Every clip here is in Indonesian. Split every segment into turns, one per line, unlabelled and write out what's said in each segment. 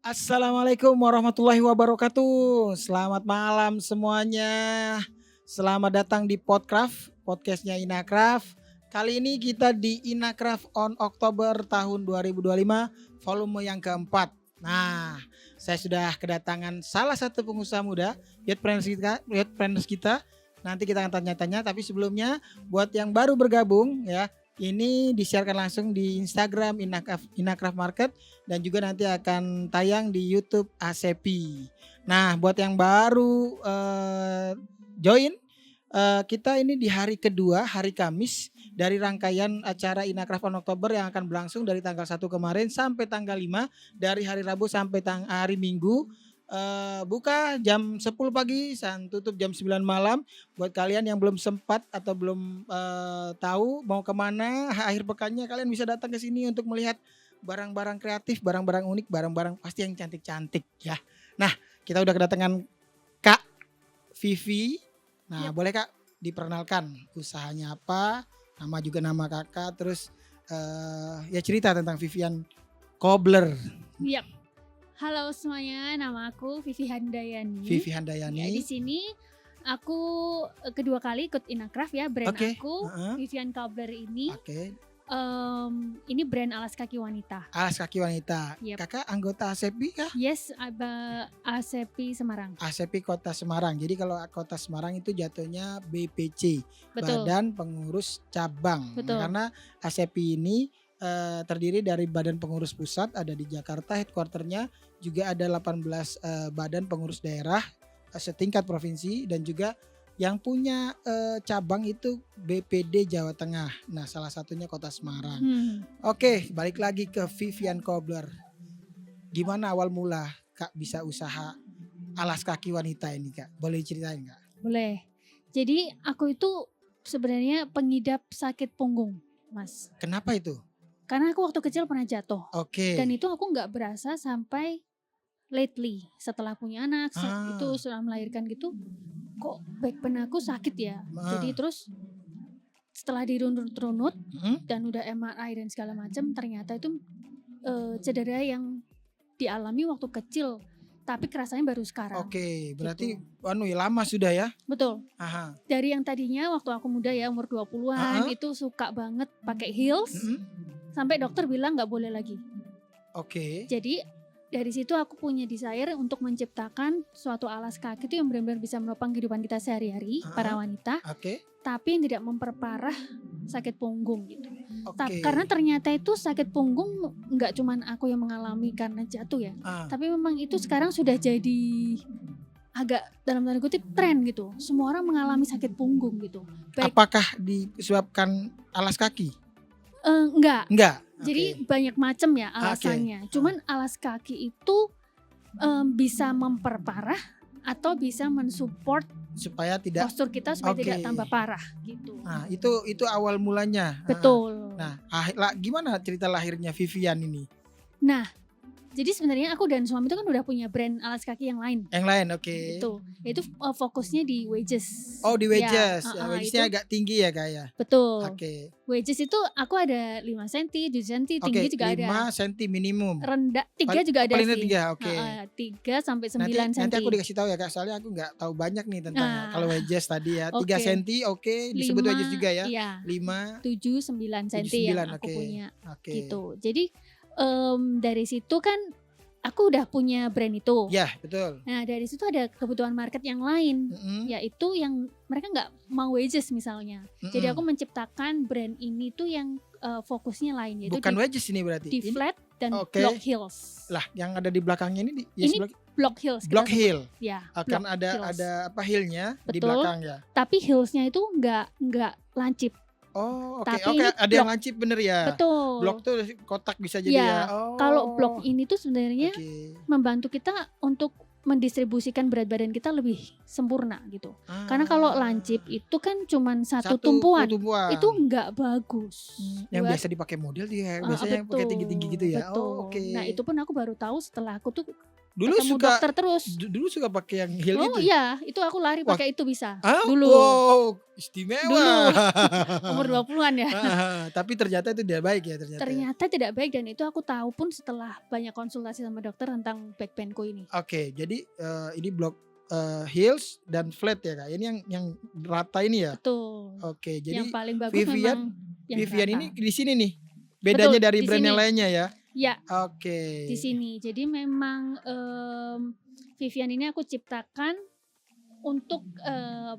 Assalamualaikum warahmatullahi wabarakatuh. Selamat malam semuanya. Selamat datang di podcastnya Inakraf. Kali ini kita di Inakraf on Oktober tahun 2025 volume yang keempat. Nah, saya sudah kedatangan salah satu pengusaha muda, youth kita. Nanti kita akan tanya-tanya, tapi sebelumnya buat yang baru bergabung ya, ini disiarkan langsung di Instagram Inakraf Market dan juga nanti akan tayang di YouTube ASEPI. Nah, buat yang baru join, kita ini di hari kedua, hari Kamis dari rangkaian acara Inakraf on Oktober yang akan berlangsung dari tanggal 1 kemarin sampai tanggal 5, dari hari Rabu sampai hari Minggu. Buka jam 10 pagi dan tutup jam 9 malam. Buat kalian yang belum sempat atau belum tahu mau kemana akhir pekannya, kalian bisa datang ke sini untuk melihat barang-barang kreatif, barang-barang unik, barang-barang pasti yang cantik-cantik ya. Nah, kita udah kedatangan Kak Vivi. Nah, boleh Kak diperkenalkan usahanya apa, nama juga nama kakak, terus ya cerita tentang Vivian Cobbler.
Yap. Halo semuanya, nama aku Vivi Handayani.
Vivi Handayani.
Ya, di sini aku kedua kali ikut Inakraf ya, brand aku Vivian Cobbler ini. Ini brand alas kaki wanita.
Alas kaki wanita. Yep. Kakak anggota ASEPI kah?
Yes, ASEPI Semarang.
ASEPI Kota Semarang. Jadi kalau Kota Semarang itu jatuhnya BPC. Betul. Badan Pengurus Cabang.
Betul.
Karena ASEPI ini terdiri dari badan pengurus pusat ada di Jakarta, headquarternya juga ada 18 badan pengurus daerah setingkat provinsi, dan juga yang punya cabang itu BPD Jawa Tengah. Nah, salah satunya Kota Semarang. Oke, balik lagi ke Vivian Cobbler. Gimana awal mula Kak bisa usaha alas kaki wanita ini Kak? Boleh ceritain Kak?
Boleh. Jadi aku itu sebenarnya pengidap sakit punggung, Mas.
Kenapa itu?
Karena aku waktu kecil pernah jatuh.
Oke.
Dan itu aku nggak berasa sampai lately, setelah punya anak, itu setelah melahirkan gitu, kok back pain aku sakit ya. Jadi terus setelah dirunut-runut dan udah MRI dan segala macam, ternyata itu cedera yang dialami waktu kecil, tapi kerasanya baru sekarang.
Oke, berarti gitu. Lama sudah ya?
Betul.
Aha.
Dari yang tadinya waktu aku muda ya, umur 20-an, itu suka banget pakai heels. Sampai dokter bilang nggak boleh lagi.
Oke.
Jadi dari situ aku punya desire untuk menciptakan suatu alas kaki itu yang benar-benar bisa menopang kehidupan kita sehari-hari, para wanita. Tapi yang tidak memperparah sakit punggung gitu. Karena ternyata itu sakit punggung nggak cuman aku yang mengalami karena jatuh ya. Tapi memang itu sekarang sudah jadi agak dalam tanda kutip tren gitu. Semua orang mengalami sakit punggung gitu.
Apakah disebabkan alas kaki?
Enggak.
Okay.
Jadi banyak macam ya alasannya. Cuman alas kaki itu bisa memperparah atau bisa mensupport
supaya tidak
postur kita supaya tidak tambah parah gitu.
Nah, itu awal mulanya.
Betul.
Nah, gimana cerita lahirnya Vivian ini?
Nah, jadi sebenarnya aku dan suami itu kan udah punya brand alas kaki yang lain.
Yang lain, oke.
Itu fokusnya di wedges.
Oh, di wedges. Wedgesnya agak tinggi ya Kak ya?
Betul.
Oke.
Wedges itu aku ada 5 cm, 7 cm, tinggi juga ada.
5 cm minimum.
Rendah 3 juga ada sih.
3, oke.
3 sampai 9 cm.
Nanti aku dikasih tahu ya Kak, soalnya aku nggak tahu banyak nih tentang kalau wedges tadi ya. 3 cm disebut wedges juga ya.
Iya.
5,
7, 9 cm yang aku punya. Gitu. Jadi dari situ kan aku udah punya brand itu.
Ya, betul.
Nah, dari situ ada kebutuhan market yang lain, yaitu yang mereka nggak mau wedges misalnya. Jadi aku menciptakan brand ini tuh yang fokusnya lain, yaitu
bukan wedges ini berarti.
Di flat dan block heels.
Lah, yang ada di belakangnya ini
ini block heels.
Block heel.
Ya.
Akan ada apa heelnya di belakang ya.
Tapi heelsnya itu nggak lancip.
Oh, oke. Ada yang lancip bener ya.
Betul.
Blok tuh kotak bisa jadi ya.
Kalau blok ini tuh sebenarnya membantu kita untuk mendistribusikan berat badan kita lebih sempurna gitu. Karena kalau lancip itu kan cuman satu tumpuan. Itu nggak bagus.
Yang biasa dipakai model dia biasanya pakai tinggi-tinggi gitu ya.
Betul. Nah, itu pun aku baru tahu setelah aku tuh
Dulu
ketemu
suka
dokter terus.
Dulu suka pakai yang heel
Oh
itu.
iya, itu aku lari pakai itu bisa. Dulu.
Wow, istimewa.
Dulu. Umur 20-an ya.
Tapi ternyata itu tidak baik ya ternyata.
Ternyata tidak baik, dan itu aku tahu pun setelah banyak konsultasi sama dokter tentang back pain-ku ini.
Oke, jadi ini blok heels dan flat ya Kak. Ini yang rata ini ya.
Betul.
Oke, jadi
yang paling bagus
Vivian,
memang yang
Vivian
rata.
ini di sini nih. Bedanya
Betul,
dari
di
brand yang
sini.
lainnya ya.
Ya,
Oke.
di sini. Jadi memang Vivian ini aku ciptakan untuk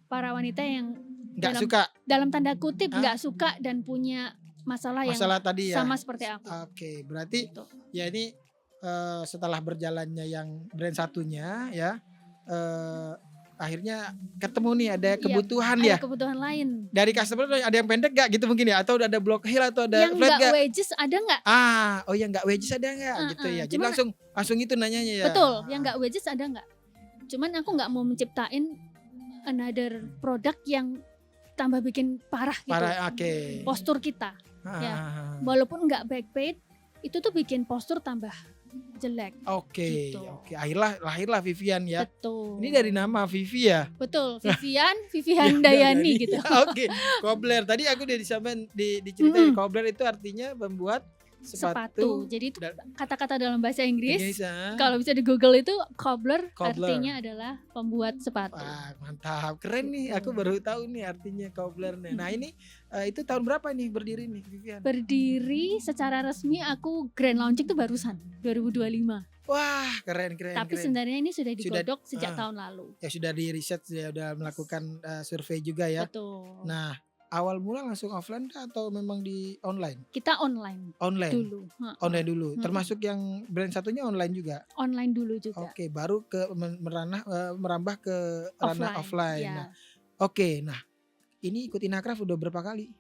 para wanita yang
Nggak suka
dalam tanda kutip nggak suka dan punya masalah yang
tadi ya.
sama seperti aku.
Oke, berarti
Gitu.
ya ini setelah berjalannya yang brand satunya ya, akhirnya ketemu nih ada kebutuhan
Ada
ya.
kebutuhan lain.
Dari customer ada yang pendek gak gitu mungkin ya, atau ada block heel atau ada
Yang
flat
nggak
gak?
wedges ada nggak?
Oh yang nggak wedges ada nggak gitu ya. Jadi
Cuman,
langsung itu nanyanya ya.
betul, yang nggak wedges ada nggak? Cuman aku nggak mau menciptain another produk yang tambah bikin parah gitu.
Oke.
Postur kita. Ya. Walaupun nggak back pain, itu tuh bikin postur tambah jelek.
Oke,
Gitu.
oke. Lahirlah Vivian ya.
Betul.
Ini dari nama Vivi ya.
Betul, Vivian Dayani gitu.
Oke, cobbler. Tadi aku udah diceritain cobbler itu artinya membuat sepatu.
Jadi itu kata-kata dalam bahasa Inggris.
ya.
Kalau bisa di Google itu cobbler
Cobbler.
artinya adalah pembuat sepatu.
Wah, mantap. Keren nih.
Betul.
Aku baru tahu nih artinya cobbler nih. Nah, ini itu tahun berapa nih berdiri nih Vivian?
Berdiri secara resmi aku grand launching tuh barusan 2025.
Wah, keren.
Tapi sebenarnya ini sudah digodok sejak tahun lalu.
Ya sudah di riset, ya udah melakukan survei juga ya.
Betul.
Nah, awal mula langsung offline kah atau memang di online?
Kita online dulu.
Online dulu. Termasuk yang brand satunya online juga.
Online dulu juga.
Oke, baru ke merambah ke ranah offline.
Ya.
Nah, oke, nah ini ikut Inakraf udah berapa kali?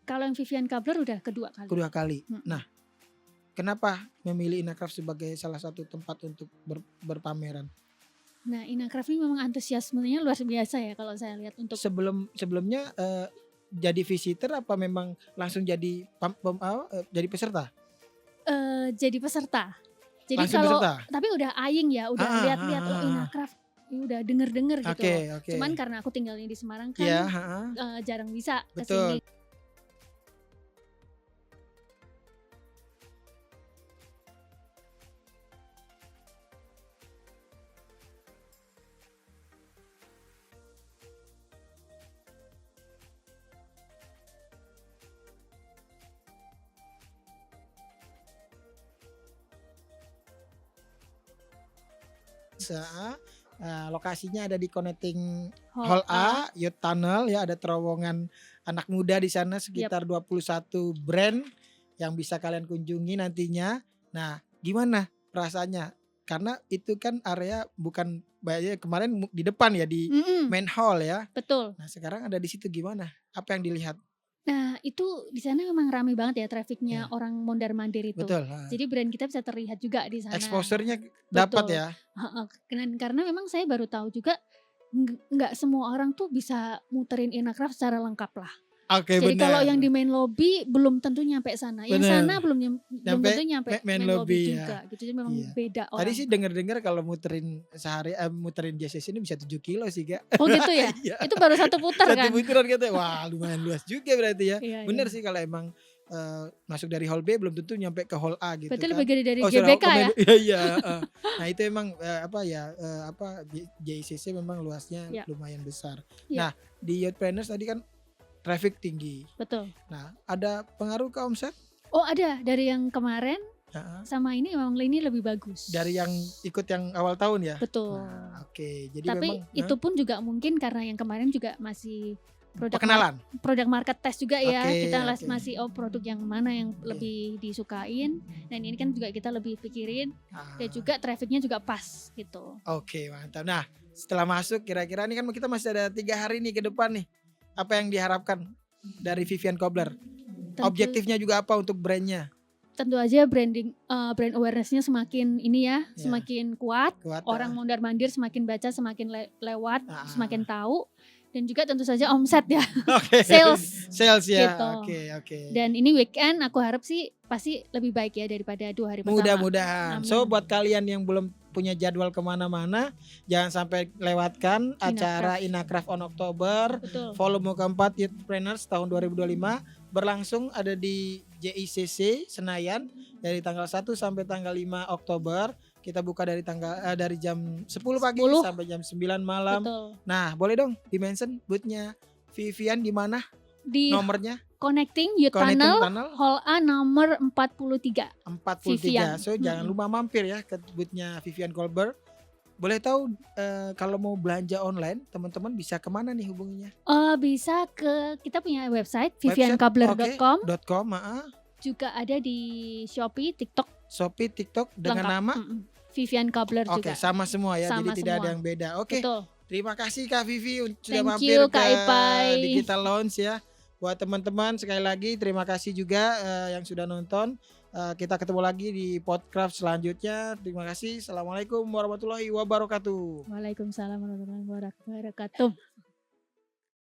Kalau yang Vivian Cobbler udah kedua kali.
Nah, kenapa memilih Inakraf sebagai salah satu tempat untuk berpameran?
Nah, Inakraf ini memang antusiasmenya luar biasa ya kalau saya lihat untuk
sebelumnya jadi visitor apa memang langsung jadi jadi peserta?
Jadi peserta. Jadi
langsung
kalau
peserta?
Tapi udah eyeing ya, udah lihat-lihat Inakraf, udah denger gitu.
Oke.
Cuman karena aku tinggalnya di Semarang kan, jarang bisa ke
Betul.
sini.
Lokasinya ada di Connecting Hall A, Youth Tunnel ya, ada terowongan anak muda di sana sekitar 21 brand yang bisa kalian kunjungi nantinya. Nah, gimana perasaannya? Karena itu kan area bukan kemarin di depan ya di main hall ya.
Betul.
Nah, sekarang ada di situ gimana? Apa yang dilihat?
Nah, itu di sana memang ramai banget ya trafiknya orang mondar-mandir itu.
Betul.
Jadi brand kita bisa terlihat juga di sana.
Exposure-nya dapat ya.
Karena memang saya baru tahu juga nggak semua orang tuh bisa muterin Inakraf secara lengkap lah.
Oke,
jadi
benar.
kalau yang di main lobby belum tentu nyampe sana. Yang sana belum tentu nyampe main lobby juga. Gitu. Jadi memang beda orang.
Tadi sih dengar kalau muterin sehari muterin JCC ini bisa 7 kilo sih Kak.
Oh gitu ya? Itu baru satu putar kan?
Satu putaran katanya. Wah, lumayan luas juga berarti ya. Bener sih kalau emang masuk dari hall B belum tentu nyampe ke hall A gitu.
Betul,
kan.
bagian dari GBK ya.
Iya. Nah itu emang JCC memang luasnya lumayan besar. Nah di Youthpreneurs tadi kan traffic tinggi.
Betul.
Nah ada pengaruh ke omset?
Oh ada, dari yang kemarin sama ini memang ini lebih bagus.
Dari yang ikut yang awal tahun ya?
Betul.
Nah, Oke. Jadi
tapi
memang,
itu pun juga mungkin karena yang kemarin juga masih produk market test juga ya. Kita masih produk yang mana yang lebih disukain, dan ini kan juga kita lebih pikirin dan juga trafficnya juga pas gitu.
Oke, mantap. Nah setelah masuk kira-kira ini kan kita masih ada 3 hari nih ke depan nih. Apa yang diharapkan dari Vivian Cobbler? Objektifnya juga apa untuk brandnya?
Tentu aja brand awarenessnya semakin semakin kuat. Orang mondar-mandir semakin baca, semakin lewat, semakin tahu. Dan juga tentu saja omset ya. Sales ya.
Gitu. Oke.
Dan ini weekend aku harap sih pasti lebih baik ya daripada 2 hari pertama.
Mudah-mudahan. So buat kalian yang belum punya jadwal kemana-mana, jangan sampai lewatkan acara Inacraft on Oktober.
Betul.
Volume keempat Youthpreneurs tahun 2025 berlangsung ada di JICC Senayan dari tanggal 1 sampai tanggal 5 Oktober. Kita buka dari dari jam 10 pagi sampai jam 9 malam.
Betul.
Nah, boleh dong di-mention boothnya Vivian di mana?
Di
nomornya?
Connecting Youth Tunnel Hall A nomor 43.
43. Vivian. So jangan lupa mampir ya ke boothnya Vivian Colbert. Boleh tahu kalau mau belanja online, teman-teman bisa kemana nih hubunginya?
Bisa ke kita punya website viviankabler.com. Juga ada di Shopee, TikTok dengan
lengkap. Nama
Vivian Kabler juga.
Oke, sama semua ya, jadi tidak ada yang beda. Oke.
Betul.
Terima kasih Kak Vivi sudah
Thank
mampir
you,
ke
Kak Ipai.
Digital Lounge ya. Buat teman-teman sekali lagi terima kasih juga yang sudah nonton. Kita ketemu lagi di podcast selanjutnya. Terima kasih. Assalamualaikum warahmatullahi wabarakatuh.
Waalaikumsalam warahmatullahi wabarakatuh.